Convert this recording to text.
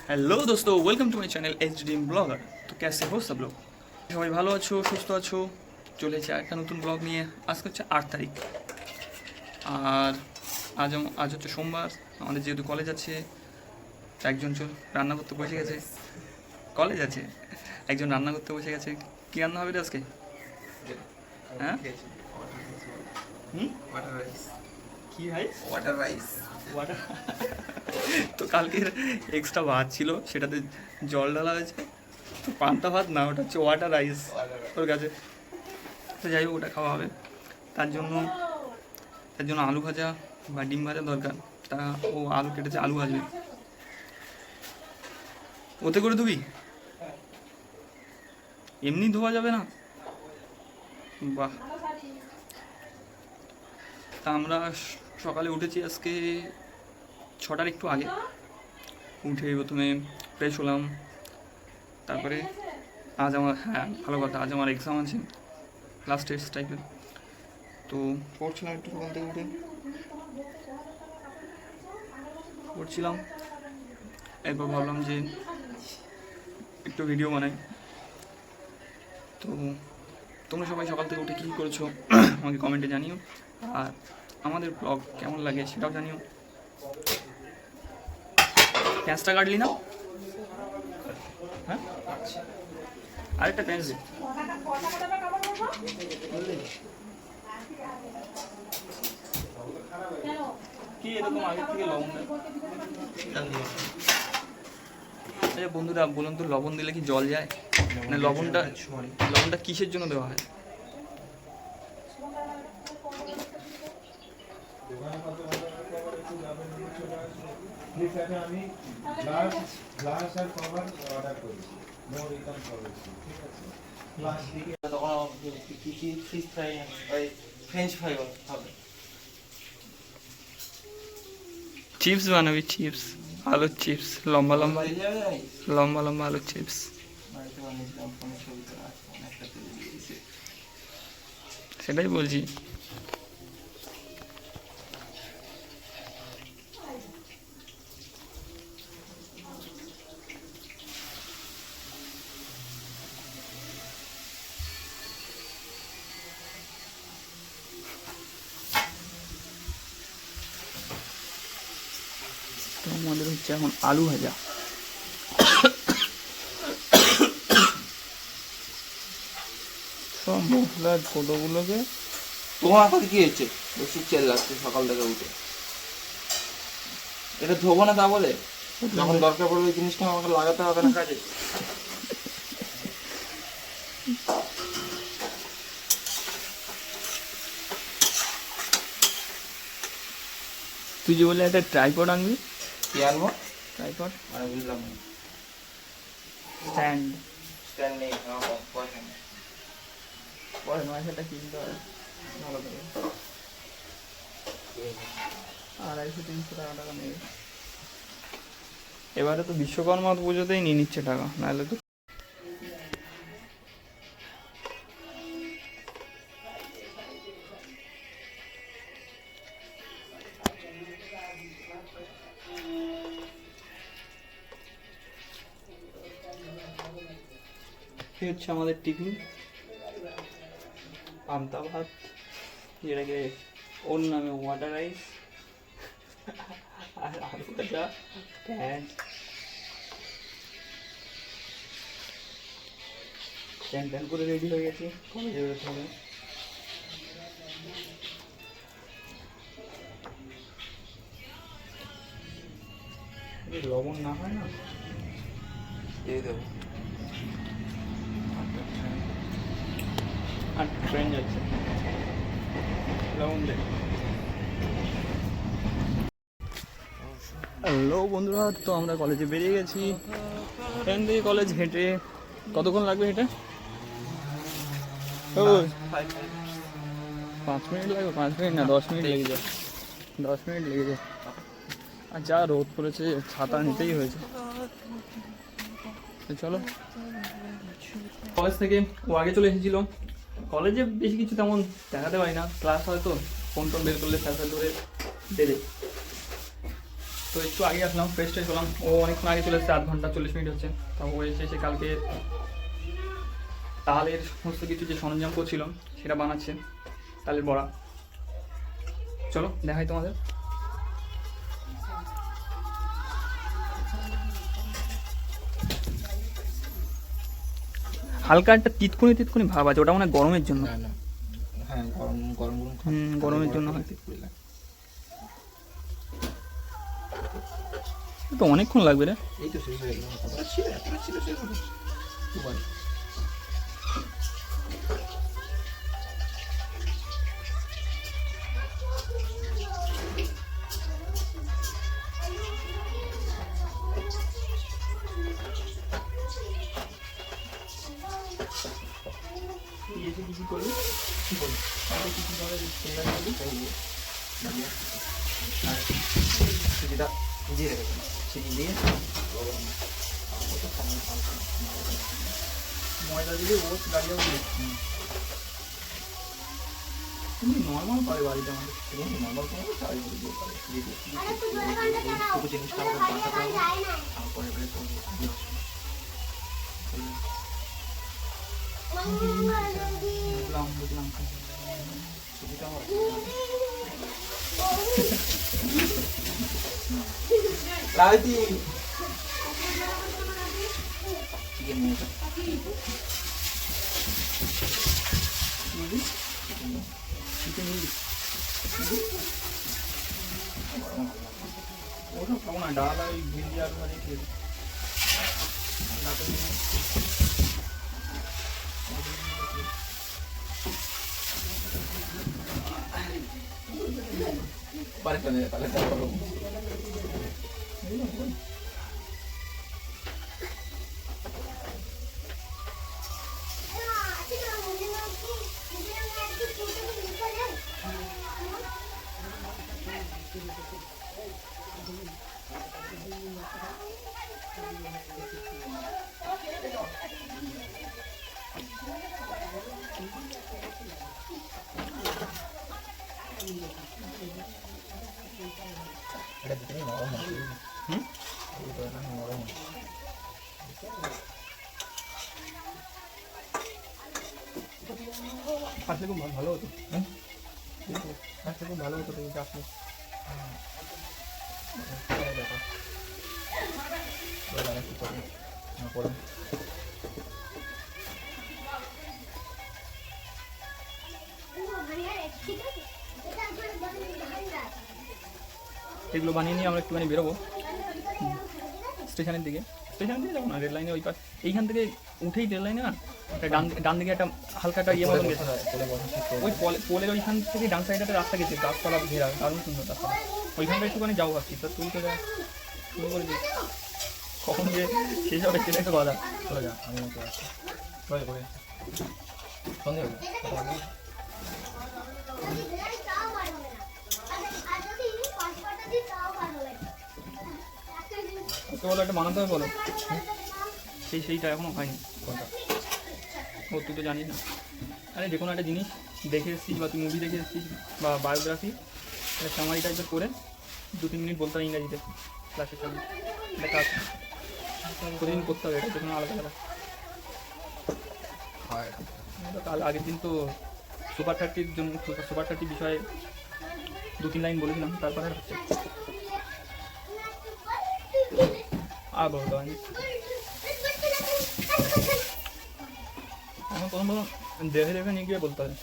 Hello दोस्तों, welcome to my channel H D M blogger. तो कैसे हो सब लोग? সবাই ভালো আছো, সুস্থ আছো? চলে এসেছি একটা নতুন ব্লগ নিয়ে। আজকে হচ্ছে 8 তারিখ, আর আজ হচ্ছে সোমবার। আমাদের যেহেতু কলেজ আছে, একজন রান্না করতে বসে গেছে। কলেজ আছে, একজন রান্না করতে বসে গেছে। কী রান্না হবে রে আজকে? হ্যাঁ, কি ভাই? Water rice. ওয়াটার তো কালকের এক্সট্রা ভাত ছিল, সেটাতে জল ঢালা হয়েছে। তো পান্তা ভাত না, ওটা হচ্ছে ওয়াটার রাইস ওর কাছে। তো যাই হোক, ওটা খাওয়া হবে। তার জন্য আলু ভাজা বা ডিম ভাজা দরকার। তা ও আলু কেটেছে, আলু ভাজবে। ওতে করে ধুবি? এমনি ধোয়া যাবে না? বাহ। তা আমরা সকালে উঠেছি আজকে 6টার একটু আগে। উঠে প্রথমে ফ্রেশ হলাম, তারপরে ভালো কথা, আজ আমার এক্সাম আছে, ক্লাস টেস্ট টাইপের। তো পড়ছিলাম একটু সকাল থেকে উঠে, পড়ছিলাম। এরপর ভাবলাম যে একটু ভিডিও বানাই। তো তোমরা সবাই সকাল থেকে উঠে কী করেছো আমাকে কমেন্টে জানিও, আর আমাদের ব্লগ কেমন লাগে সেটাও জানিও। প্যাঁচটা কাটলি না? হ্যাঁ, আরেকটা প্যাঁচ দে। কি এরকম আগে থেকে লবণ দেয়? আচ্ছা বন্ধুরা, বলুন তো, লবণ দিলে কি জল যায়? মানে লবণটা কিসের জন্য দেওয়া হয়? আমি গ্লাস আর কভার অর্ডার করেছি, নো রিটার্ন পলিসি, ঠিক আছে? প্লাস্টিকে তখন কি ফিশ ফ্রাই, ফ্রেঞ্চ ফ্রাই হবে। চিপস বানাবি? চিপস, আলুর চিপস, লম্বা লম্বা আলুর চিপস। সেটাই বলছি। তো আমাদের হচ্ছে এখন আলু ভাজা। সব মশলার ছোটোগুলোকে তোমার হাতে কি হচ্ছে? বেশি চেল লাগছে সকাল থেকে উঠে। এটা ধোবো না তা বলে? যখন দরকার পড়বে ওই জিনিসটা আমাকে লাগাতে হবে না কাজে। তুই যে বলে একটা ট্রাইপড আনবি? কি আনবো? ট্রাইপড মানে বুঝলাম না। স্ট্যান্ড স্ট্যান্ড নেই আমার, পয়সা নেই। পরে নয় সেটা কিনতে হবে, ভালো করে 250-300 টাকা নেবে। এবারে তো বিশ্বকর্মা পুজোতেই নিয়ে নিচ্ছে টাকা, নাহলে তো। এই হচ্ছে আমাদের টিফিন, পান্তা ভাত, যেটাকে ওর নামে ওয়াটার রাইস, আর আলু ভাজা, প্যাঁচ। ট্যান করে রেডি হয়ে গেছি, কলেজে বেরোতে হবে। লবণ না হয় না, দিয়ে দেবো। আর ট্রেন যাচ্ছে, লবণ দে। হ্যালো বন্ধুরা, তো আমরা কলেজে বেরিয়ে গেছি। এখান থেকে কলেজ হেঁটে কতক্ষণ লাগবে? হেঁটে 5 মিনিট লাগবে। 5 মিনিট না, 10 মিনিট লেগে যায়। 10 মিনিট লেগে যায়। আর যা রোদ পড়েছে, ছাতা নিতেই হয়েছে। চলো, কলেজ থেকে ও আগে চলে এসেছিলো। কলেজে বেশি কিছু তেমন দেখাতে পারি না, ক্লাস হয়তো ফোন টোন বের করলে স্যার ধরে দেবে। তো একটু আগে আসলাম, ফ্রেশ ট্রেশ হলাম। ও অনেকক্ষণ আগে চলে এসেছে, 8 ঘন্টা 40 মিনিট হচ্ছে। তা ও এসে কালকে তালের সমস্ত কিছু যে সরঞ্জাম করছিলাম সেটা বানাচ্ছে, তালের বড়া। চলো দেখাই তোমাদের। হালকা একটা তিতকুনি তিতকুনি ভাব আছে, ওটা মানে গরমের জন্য। না না, হ্যাঁ গরম গরম গরম গরমের জন্য হয়। তিতকুনি লাগে। তো অনেকক্ষণ লাগবে রে। এই তো শেষ হয়ে গেল, ছিল এতটা ছিল শেষ হলো। দুবার এসে কি করবি? কি বলি, আমাকে কি ভাবে তৈরি করবি? আর সুজিটা ভিজিয়ে রেখেছি, সুজি দিয়ে ময়দা দিলে ওস গাড়িও দিলে তুমি নর্মাল পারে বাড়িতে আমাদের। নর্মাল কোনো চাই বলে দিয়ে পারে এইটুকু জিনিসটা আমাকে বাঁচাতে হবে, তারপরে এবারে করবো। বুঝলাম বুঝলাম। সুজিটা আমার রাইতি চিকেন নিয়ে চিকেন নিবি? ওটা খাবো না, ডাল আর ভিন্ডি আলু ভাজি খেয়ে দিই। পারে তাহলে করবো। এটা ভিতরে নরম আছে। নরম আছে। আসলে খুব ভালো হতো। আসলে খুব ভালো হতো তুমি আসলে। এগুলো বানিয়ে নিয়ে আমরা একটুখানি বেরোবো স্টেশনের দিকে। স্টেশনের দিকে যাবো না, রেল লাইনে ওই পাশ। এইখান থেকে উঠেই রেল লাইনে না একটা ডান দিকে একটা হালকা একটা ইয়ে মতন গেছে। ওই পোলের ওইখান থেকে ডান সাইডে একটা রাস্তা গেছে, গাছপালা ঘেরা, দারুণ সুন্দর রাস্তা। ওইখানটা একটুখানি যাবো ভাবছি। তা তুই তো শুরু করে দিস, কখন যে শেষ হবে সেটা একটা কথা। চলে যা, আমি মতো আসছি। চলে করে সন্ধে হবে। তো বলো একটা বানাতে হবে বলো। সেইটা এখনো হয়নি। কোনটা? ও তুই তো জানিস না। আরে যে কোনো একটা জিনিস দেখে এসেছিস বা তুই মুভি দেখে এসেছিস বা বায়োগ্রাফি, সামারি টাইপের করে 2-3 মিনিট বলতে হবে ইংরাজিতে ক্লাসের সামনে। এটা কাজ প্রতিদিন করতে হবে, এটা যে কোনো আলাদা আলাদা। হয় কাল আগের দিন তো সুপার 30-র জন্য সুপার 30 বিষয়ে 2-3 লাইন বলেছিলাম, তারপরে হচ্ছে আর বলতে হয়নি। এখন প্রথম দেখে নিয়ে গিয়ে বলতে হবে।